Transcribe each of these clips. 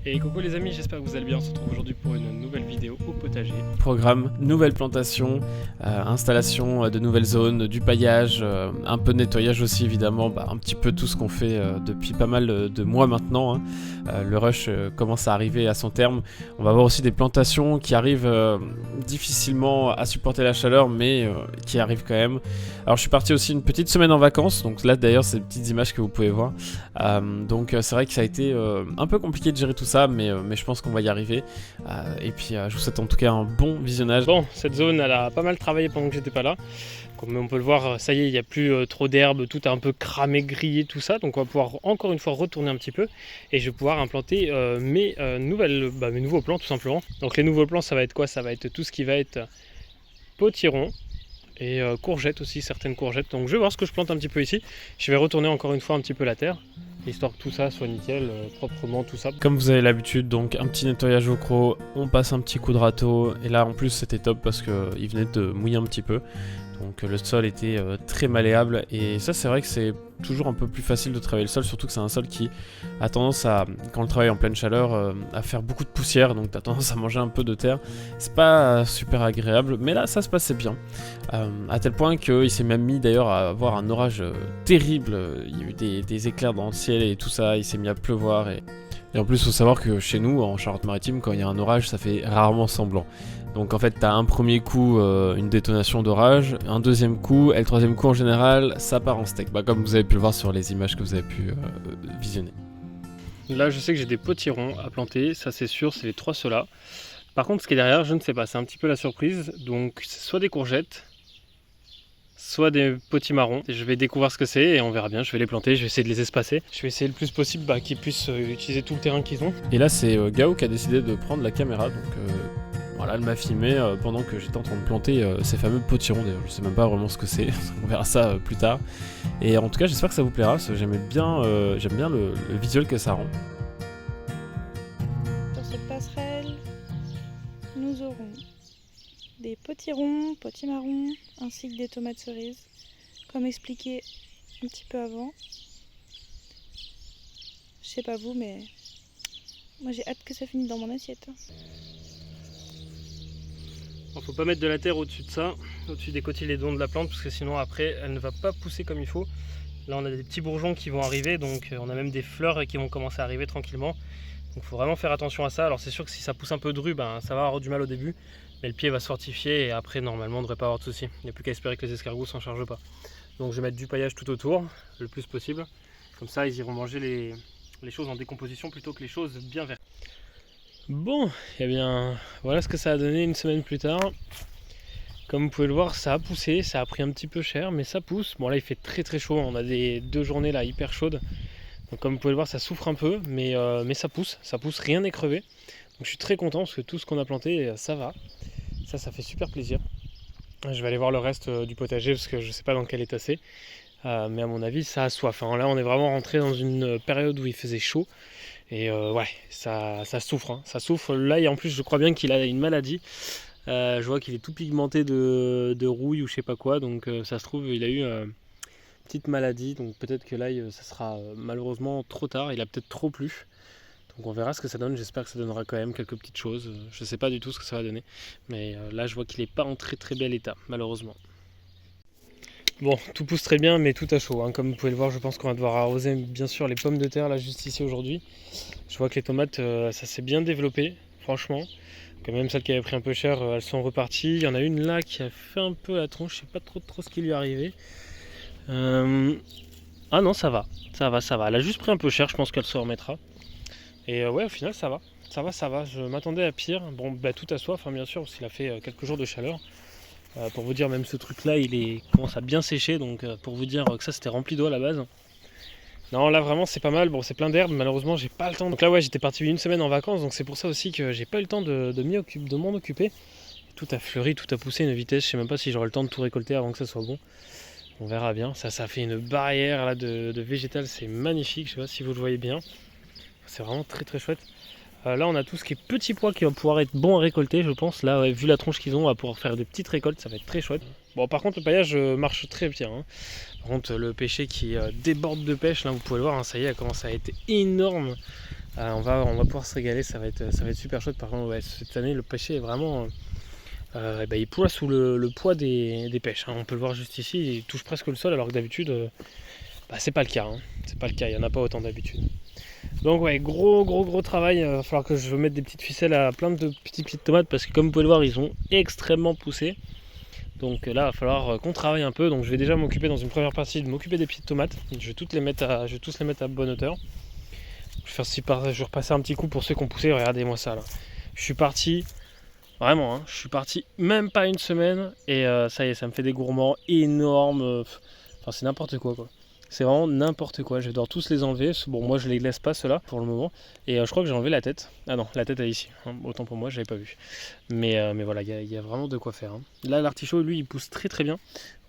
Et coucou les amis, j'espère que vous allez bien. On se retrouve aujourd'hui pour une nouvelle vidéo au potager. Programme, nouvelle plantation, installation de nouvelles zones, du paillage, un peu de nettoyage aussi évidemment, un petit peu tout ce qu'on fait depuis pas mal de mois maintenant. Le rush commence à arriver à son terme. On va avoir aussi des plantations qui arrivent difficilement à supporter la chaleur, mais qui arrivent quand même. Alors je suis parti aussi une petite semaine en vacances, donc là d'ailleurs c'est des petites images que vous pouvez voir. Donc c'est vrai que ça a été un peu compliqué de gérer tout ça, mais je pense qu'on va y arriver. Et puis je vous souhaite en tout cas un bon visionnage. Bon, cette zone elle a pas mal travaillé pendant que j'étais pas là. Comme on peut le voir, ça y est, il n'y a plus trop d'herbe, tout est un peu cramé, grillé, tout ça. Donc on va pouvoir encore une fois retourner un petit peu et je vais pouvoir implanter mes nouveaux plants tout simplement. Donc les nouveaux plants, ça va être quoi? Ça va être tout ce qui va être potiron et courgettes aussi, certaines courgettes. Donc je vais voir ce que je plante un petit peu ici. Je vais retourner encore une fois un petit peu la terre, histoire que tout ça soit nickel, proprement, tout ça. Comme vous avez l'habitude, donc un petit nettoyage au croc, on passe un petit coup de râteau, et là en plus c'était top parce qu'il venait de mouiller un petit peu, donc le sol était très malléable, et ça c'est vrai que c'est toujours un peu plus facile de travailler le sol, surtout que c'est un sol qui a tendance à, quand on travaille en pleine chaleur, à faire beaucoup de poussière, donc t'as tendance à manger un peu de terre. C'est pas super agréable, mais là ça se passait bien, à tel point qu'il s'est même mis d'ailleurs à avoir un orage terrible. Il y a eu des éclairs dans le ciel et tout ça, il s'est mis à pleuvoir, et en plus il faut savoir que chez nous en Charente-Maritime, quand il y a un orage, ça fait rarement semblant. Donc en fait t'as un premier coup une détonation d'orage, un deuxième coup, et le troisième coup en général ça part en steak, comme vous avez pu le voir sur les images que vous avez pu visionner. Là je sais que j'ai des potirons à planter, ça c'est sûr, c'est les trois ceux-là. Par contre ce qui est derrière, je ne sais pas, c'est un petit peu la surprise. Donc c'est soit des courgettes, soit des potimarrons. Je vais découvrir ce que c'est et on verra bien, je vais les planter, je vais essayer de les espacer. Je vais essayer le plus possible qu'ils puissent utiliser tout le terrain qu'ils ont. Et là c'est Gao qui a décidé de prendre la caméra, donc voilà, elle m'a filmé pendant que j'étais en train de planter ces fameux potirons. D'ailleurs, je sais même pas vraiment ce que c'est, on verra ça plus tard. Et en tout cas, j'espère que ça vous plaira, parce que j'aime bien le visuel que ça rend. Sur cette passerelle, nous aurons des potirons, potimarrons, ainsi que des tomates cerises, comme expliqué un petit peu avant. Je sais pas vous, mais moi j'ai hâte que ça finisse dans mon assiette. Il ne faut pas mettre de la terre au-dessus de ça, au-dessus des cotylédons de la plante, parce que sinon après elle ne va pas pousser comme il faut. Là on a des petits bourgeons qui vont arriver, donc on a même des fleurs qui vont commencer à arriver tranquillement. Donc il faut vraiment faire attention à ça. Alors c'est sûr que si ça pousse un peu dru, ça va avoir du mal au début, mais le pied va se fortifier et après normalement on ne devrait pas avoir de soucis. Il n'y a plus qu'à espérer que les escargots s'en chargent pas. Donc je vais mettre du paillage tout autour, le plus possible. Comme ça ils iront manger les choses en décomposition plutôt que les choses bien vertes. Bon, et bien voilà ce que ça a donné une semaine plus tard. Comme vous pouvez le voir, ça a poussé, ça a pris un petit peu cher, mais ça pousse. Bon là il fait très très chaud, on a deux journées là hyper chaudes. Donc comme vous pouvez le voir, ça souffre un peu, mais ça pousse, rien n'est crevé. Donc je suis très content parce que tout ce qu'on a planté, ça va. Ça fait super plaisir. Je vais aller voir le reste du potager parce que je ne sais pas dans quel état c'est. Mais à mon avis, ça a soif. Là on est vraiment rentré dans une période où il faisait chaud. Et ouais, ça souffre, ça souffre. Là, et en plus, je crois bien qu'il a une maladie. Je vois qu'il est tout pigmenté de rouille ou je sais pas quoi. Donc ça se trouve, il a eu une petite maladie. Donc peut-être que là, ça sera malheureusement trop tard. Il a peut-être trop plu. Donc on verra ce que ça donne. J'espère que ça donnera quand même quelques petites choses. Je sais pas du tout ce que ça va donner. Mais là, je vois qu'il n'est pas en très très bel état, malheureusement. Bon, tout pousse très bien, mais tout à chaud. Comme vous pouvez le voir, je pense qu'on va devoir arroser bien sûr les pommes de terre là juste ici aujourd'hui. Je vois que les tomates, ça s'est bien développé, franchement. Quand même celles qui avaient pris un peu cher, elles sont reparties. Il y en a une là qui a fait un peu la tronche, je sais pas trop ce qui lui est arrivé. Ah non, ça va. Elle a juste pris un peu cher, je pense qu'elle se remettra. Et ouais, au final, ça va. Je m'attendais à pire. Bon, tout à soif, bien sûr, parce qu'il a fait quelques jours de chaleur. Pour vous dire, même ce truc là il commence à bien sécher, donc pour vous dire que ça c'était rempli d'eau à la base. Non, là vraiment c'est pas mal. Bon, c'est plein d'herbes, malheureusement j'ai pas le temps. Donc là ouais, j'étais parti une semaine en vacances, donc c'est pour ça aussi que j'ai pas eu le temps de m'en occuper. Tout a fleuri, tout a poussé à une vitesse, je sais même pas si j'aurai le temps de tout récolter avant que ça soit bon. On verra bien. Ça fait une barrière là de végétal, c'est magnifique, je sais pas si vous le voyez bien. C'est vraiment très très chouette. Là on a tout ce qui est petits pois qui va pouvoir être bon à récolter, je pense. Là ouais, vu la tronche qu'ils ont, on va pouvoir faire de petites récoltes, ça va être très chouette. Bon, par contre le paillage marche très bien. Par contre le pêcher qui déborde de pêche, là vous pouvez le voir, ça y est, elle commence à être énorme. On va pouvoir se régaler, ça va être super chouette. Par contre, ouais, cette année, le pêcher est vraiment... il ploie sous le poids des pêches. Hein. On peut le voir juste ici, il touche presque le sol, alors que d'habitude, c'est pas le cas. Hein. C'est pas le cas, il n'y en a pas autant d'habitude. Donc ouais, gros travail. Il va falloir que je mette des petites ficelles à plein de petits pieds de tomates, parce que comme vous pouvez le voir, ils ont extrêmement poussé. Donc là, il va falloir qu'on travaille un peu. Donc je vais déjà m'occuper dans une première partie de m'occuper des pieds de tomates. Je vais tous les mettre à bonne hauteur. Je vais repasser un petit coup pour ceux qui ont poussé. Regardez-moi ça là. Je suis parti, vraiment, hein, je suis parti même pas une semaine et ça y est, ça me fait des gourmands énormes. Enfin, c'est n'importe quoi. C'est vraiment n'importe quoi. Je vais devoir tous les enlever. Bon, moi je les laisse pas ceux-là pour le moment. Et je crois que j'ai enlevé la tête. Ah non, la tête elle est ici. Hein. Autant pour moi, je l'avais pas vu. Mais voilà, il y a vraiment de quoi faire. Hein. Là, l'artichaut, lui, il pousse très bien.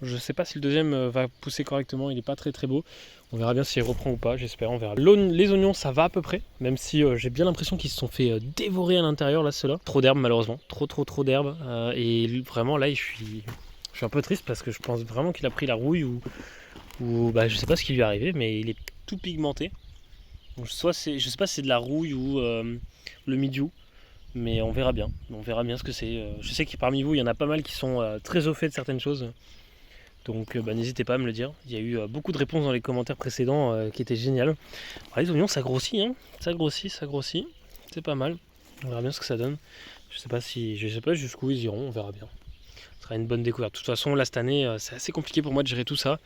Je sais pas si le deuxième va pousser correctement. Il est pas très beau. On verra bien s'il reprend ou pas, j'espère, on verra. Les oignons, ça va à peu près, même si j'ai bien l'impression qu'ils se sont fait dévorer à l'intérieur, là, ceux-là. Trop d'herbe, malheureusement, trop d'herbe. Et vraiment, là, je suis un peu triste parce que je pense vraiment qu'il a pris la rouille ou je sais pas ce qui lui est arrivé, mais il est tout pigmenté. Donc, je sais pas si c'est de la rouille ou le midiou, mais on verra bien ce que c'est. Je sais que parmi vous, il y en a pas mal qui sont très au fait de certaines choses. Donc n'hésitez pas à me le dire. Il y a eu beaucoup de réponses dans les commentaires précédents qui étaient géniales. Alors, les oignons, ça grossit, hein. Ça grossit. C'est pas mal. On verra bien ce que ça donne. Je sais pas jusqu'où ils iront, on verra bien. Ce sera une bonne découverte. De toute façon, là cette année, c'est assez compliqué pour moi de gérer tout ça.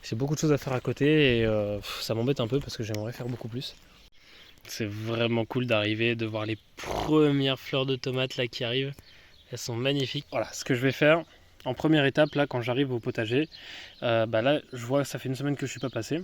J'ai beaucoup de choses à faire à côté et ça m'embête un peu parce que j'aimerais faire beaucoup plus. C'est vraiment cool d'arriver, de voir les premières fleurs de tomates là qui arrivent. Elles sont magnifiques. Voilà, ce que je vais faire. En première étape, là, quand j'arrive au potager, là, je vois que ça fait une semaine que je ne suis pas passé.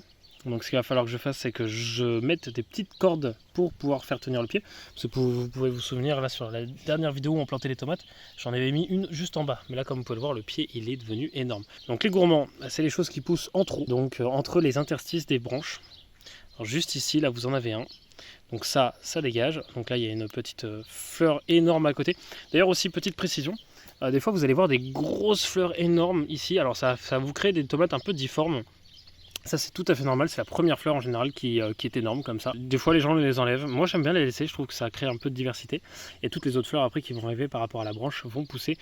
Donc ce qu'il va falloir que je fasse, c'est que je mette des petites cordes pour pouvoir faire tenir le pied. Parce que vous pouvez vous souvenir, là, sur la dernière vidéo où on plantait les tomates, j'en avais mis une juste en bas. Mais là, comme vous pouvez le voir, le pied, il est devenu énorme. Donc les gourmands, c'est les choses qui poussent en trou. Donc entre les interstices des branches. Alors, juste ici, là, vous en avez un. Donc ça dégage. Donc là, il y a une petite fleur énorme à côté. D'ailleurs, aussi, petite précision. Des fois vous allez voir des grosses fleurs énormes ici, alors ça vous crée des tomates un peu difformes. Ça c'est tout à fait normal, c'est la première fleur en général qui est énorme comme ça. Des fois les gens les enlèvent, moi j'aime bien les laisser, je trouve que ça crée un peu de diversité. Et toutes les autres fleurs après qui vont arriver par rapport à la branche vont pousser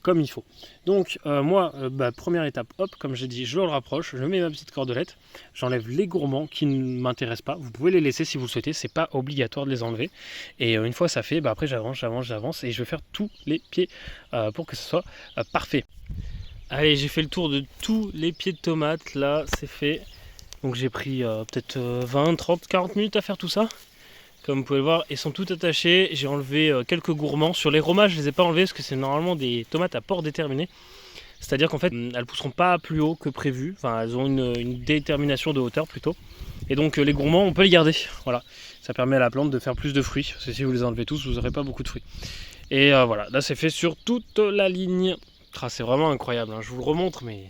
comme il faut. Donc moi, première étape, hop, comme j'ai dit, je le rapproche, je mets ma petite cordelette, j'enlève les gourmands qui ne m'intéressent pas. Vous pouvez les laisser si vous le souhaitez, c'est pas obligatoire de les enlever. Et une fois ça fait, après j'avance et je vais faire tous les pieds pour que ce soit parfait. Allez, j'ai fait le tour de tous les pieds de tomates, là c'est fait. Donc j'ai pris peut-être 20, 30, 40 minutes à faire tout ça. Comme vous pouvez le voir, ils sont tous attachés. J'ai enlevé quelques gourmands. Sur les romages, je ne les ai pas enlevés parce que c'est normalement des tomates à port déterminé. C'est-à-dire qu'en fait, elles ne pousseront pas plus haut que prévu. Enfin, elles ont une détermination de hauteur plutôt. Et donc les gourmands, on peut les garder. Voilà, ça permet à la plante de faire plus de fruits. Parce que si vous les enlevez tous, vous n'aurez pas beaucoup de fruits. Et voilà, là c'est fait sur toute la ligne. C'est vraiment incroyable, hein. Je vous le remontre, mais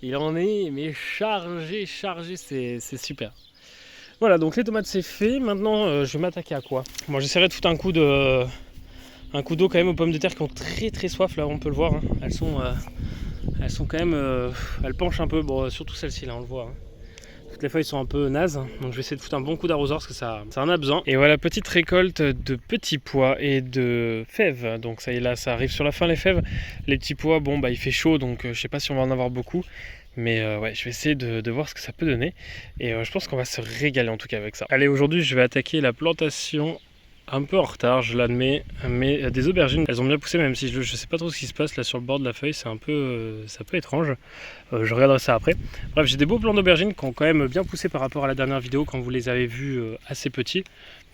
il en est chargé, c'est super. Voilà, donc les tomates c'est fait. Maintenant je vais m'attaquer à quoi? Moi j'essaierai de foutre un coup d'eau quand même aux pommes de terre qui ont très soif, là on peut le voir, hein. Elles sont quand même, elles penchent un peu, bon surtout celle-ci là on le voit, hein. Toutes les feuilles sont un peu nazes, donc je vais essayer de foutre un bon coup d'arrosoir parce que ça en a besoin. Et voilà, petite récolte de petits pois et de fèves. Donc ça y est, là ça arrive sur la fin les fèves. Les petits pois, bon il fait chaud, donc je sais pas si on va en avoir beaucoup. Mais ouais, je vais essayer de voir ce que ça peut donner. Et je pense qu'on va se régaler en tout cas avec ça. Allez, aujourd'hui je vais attaquer la plantation un peu en retard, je l'admets, mais des aubergines, elles ont bien poussé, même si je sais pas trop ce qui se passe là sur le bord de la feuille, c'est un peu étrange. Je regarderai ça après. Bref, j'ai des beaux plants d'aubergines qui ont quand même bien poussé par rapport à la dernière vidéo quand vous les avez vus assez petits.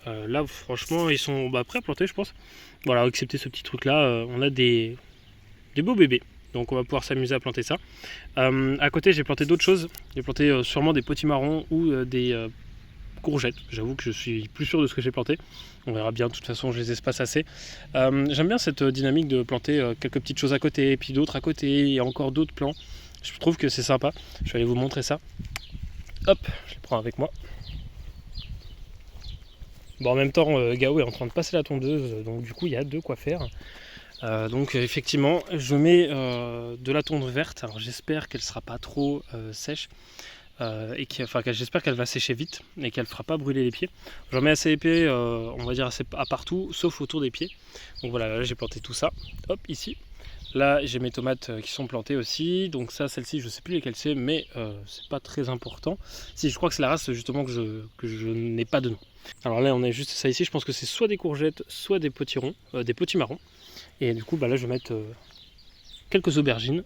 Là franchement ils sont prêts à planter, je pense. Voilà, excepté ce petit truc là, on a des beaux bébés. Donc on va pouvoir s'amuser à planter ça. À côté j'ai planté d'autres choses. J'ai planté sûrement des potimarrons ou des courgettes. J'avoue que je suis plus sûr de ce que j'ai planté. On verra bien, de toute façon je les espace assez. J'aime bien cette dynamique de planter quelques petites choses à côté, puis d'autres à côté, et encore d'autres plants. Je trouve que c'est sympa. Je vais aller vous montrer ça. Hop, je les prends avec moi. Bon, en même temps, Gao est en train de passer la tondeuse, donc du coup il y a de quoi faire. Donc effectivement, je mets de la tondeuse verte. Alors j'espère qu'elle ne sera pas trop sèche. j'espère qu'elle va sécher vite et qu'elle ne fera pas brûler les pieds. J'en mets assez épais, on va dire assez à partout, sauf autour des pieds. Donc voilà, là j'ai planté tout ça, hop, ici. Là j'ai mes tomates qui sont plantées aussi, donc ça, celle-ci, je ne sais plus lesquelles c'est, mais c'est pas très important. Si, je crois que c'est la race justement que je n'ai pas de nom. Alors là on a juste ça ici, je pense que c'est soit des courgettes, soit des potirons, des potimarrons. Et du coup là je vais mettre quelques aubergines.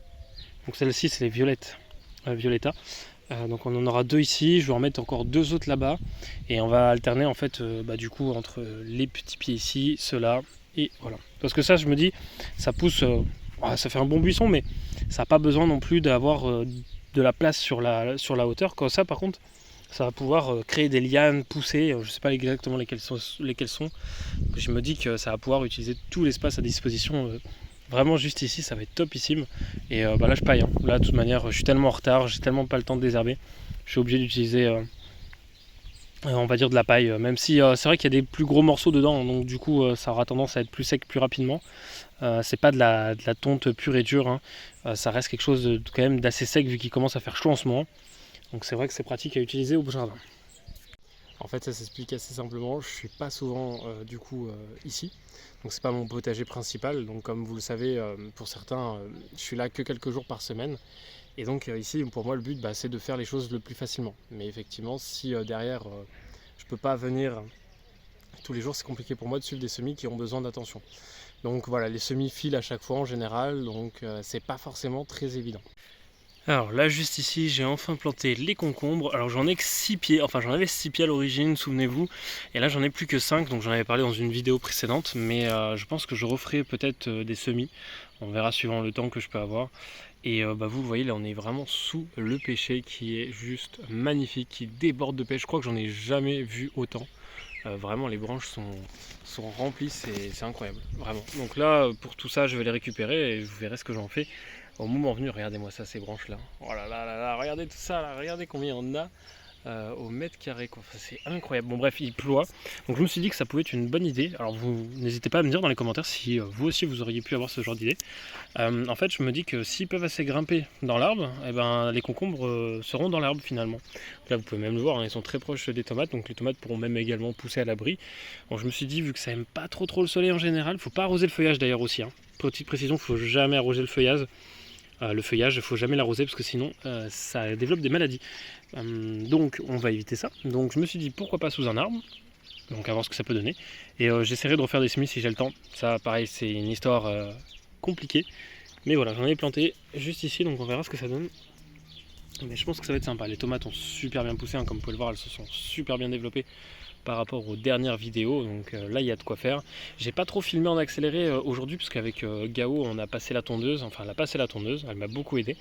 Donc celle-ci c'est les violettes, Violetta. Donc on en aura 2 ici, je vais en mettre encore 2 autres là-bas. Et on va alterner en fait du coup entre les petits pieds ici, ceux-là, et voilà. Parce que ça je me dis, ça pousse, ça fait un bon buisson, mais ça n'a pas besoin non plus d'avoir de la place sur la hauteur. Comme ça par contre, ça va pouvoir créer des lianes, pousser, je ne sais pas exactement lesquelles sont. Donc, je me dis que ça va pouvoir utiliser tout l'espace à disposition. Vraiment juste ici, ça va être topissime. Et là je paille, hein. Là de toute manière je suis tellement en retard, j'ai tellement pas le temps de désherber. Je suis obligé d'utiliser on va dire de la paille, même si c'est vrai qu'il y a des plus gros morceaux dedans, donc du coup ça aura tendance à être plus sec plus rapidement. C'est pas de la tonte pure et dure, hein. Ça reste quelque chose quand même d'assez sec vu qu'il commence à faire chaud en ce moment. Donc c'est vrai que c'est pratique à utiliser au jardin. En fait ça s'explique assez simplement, je suis pas souvent ici, donc c'est pas mon potager principal, donc comme vous le savez pour certains, je suis là que quelques jours par semaine, et donc ici pour moi le but c'est de faire les choses le plus facilement. Mais effectivement si derrière je peux pas venir tous les jours, c'est compliqué pour moi de suivre des semis qui ont besoin d'attention. Donc voilà, les semis filent à chaque fois en général, donc c'est pas forcément très évident. Alors là juste ici j'ai enfin planté les concombres. Alors j'en ai que 6 pieds, enfin j'en avais 6 pieds à l'origine, souvenez-vous. Et là j'en ai plus que 5, donc j'en avais parlé dans une vidéo précédente. Mais je pense que je referai peut-être des semis. On verra suivant le temps que je peux avoir. Et vous voyez là on est vraiment sous le pêcher qui est juste magnifique, qui déborde de pêche. Je crois que j'en ai jamais vu autant. Vraiment les branches sont remplies, c'est incroyable, vraiment. Donc là pour tout ça je vais les récupérer et je verrai ce que j'en fais. Au moment venu, regardez-moi ça, ces branches là. Oh là là là là, regardez tout ça là, regardez combien on a au mètre carré quoi. Enfin, c'est incroyable. Bon bref, il ploie. Donc je me suis dit que ça pouvait être une bonne idée. Alors vous n'hésitez pas à me dire dans les commentaires si vous aussi vous auriez pu avoir ce genre d'idée. En fait je me dis que s'ils peuvent assez grimper dans l'arbre, les concombres seront dans l'arbre finalement. Là vous pouvez même le voir, hein, ils sont très proches des tomates, donc les tomates pourront même également pousser à l'abri. Bon, je me suis dit vu que ça aime pas trop le soleil en général, il ne faut pas arroser le feuillage d'ailleurs aussi, hein. Petite précision, il ne faut jamais arroser le feuillage. Il ne faut jamais l'arroser parce que sinon ça développe des maladies. Donc on va éviter ça. Donc je me suis dit pourquoi pas sous un arbre. Donc à voir ce que ça peut donner. Et j'essaierai de refaire des semis si j'ai le temps. Ça pareil c'est une histoire compliquée. Mais voilà, j'en ai planté juste ici donc on verra ce que ça donne. Mais je pense que ça va être sympa. Les tomates ont super bien poussé, hein, comme vous pouvez le voir, elles se sont super bien développées par rapport aux dernières vidéos, donc là il y a de quoi faire. J'ai pas trop filmé en accéléré aujourd'hui parce qu'avec Gao on a passé la tondeuse, enfin elle a passé la tondeuse, elle m'a beaucoup aidé,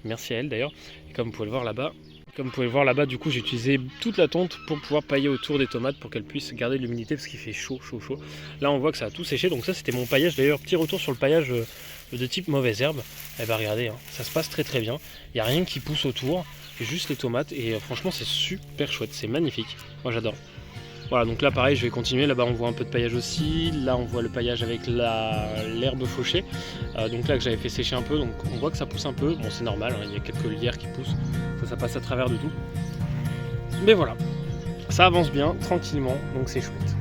merci à elle d'ailleurs. Et comme vous pouvez le voir là-bas, du coup j'ai utilisé toute la tonte pour pouvoir pailler autour des tomates pour qu'elles puissent garder de l'humidité parce qu'il fait chaud. Là on voit que ça a tout séché, donc ça c'était mon paillage d'ailleurs, petit retour sur le paillage de type mauvaise herbe. Et bah regardez, hein, ça se passe très très bien, il n'y a rien qui pousse autour, juste les tomates et franchement c'est super chouette, c'est magnifique, moi j'adore. Voilà, donc là pareil je vais continuer, là-bas on voit un peu de paillage aussi, là on voit le paillage avec l'herbe fauchée, donc là que j'avais fait sécher un peu, donc on voit que ça pousse un peu, bon c'est normal, hein, il y a quelques lierres qui poussent, ça passe à travers de tout. Mais voilà, ça avance bien, tranquillement, donc c'est chouette.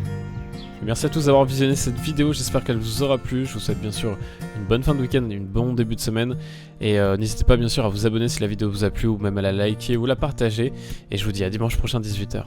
Merci à tous d'avoir visionné cette vidéo, j'espère qu'elle vous aura plu, je vous souhaite bien sûr une bonne fin de week-end et un bon début de semaine. Et n'hésitez pas bien sûr à vous abonner si la vidéo vous a plu ou même à la liker ou la partager. Et je vous dis à dimanche prochain 18h.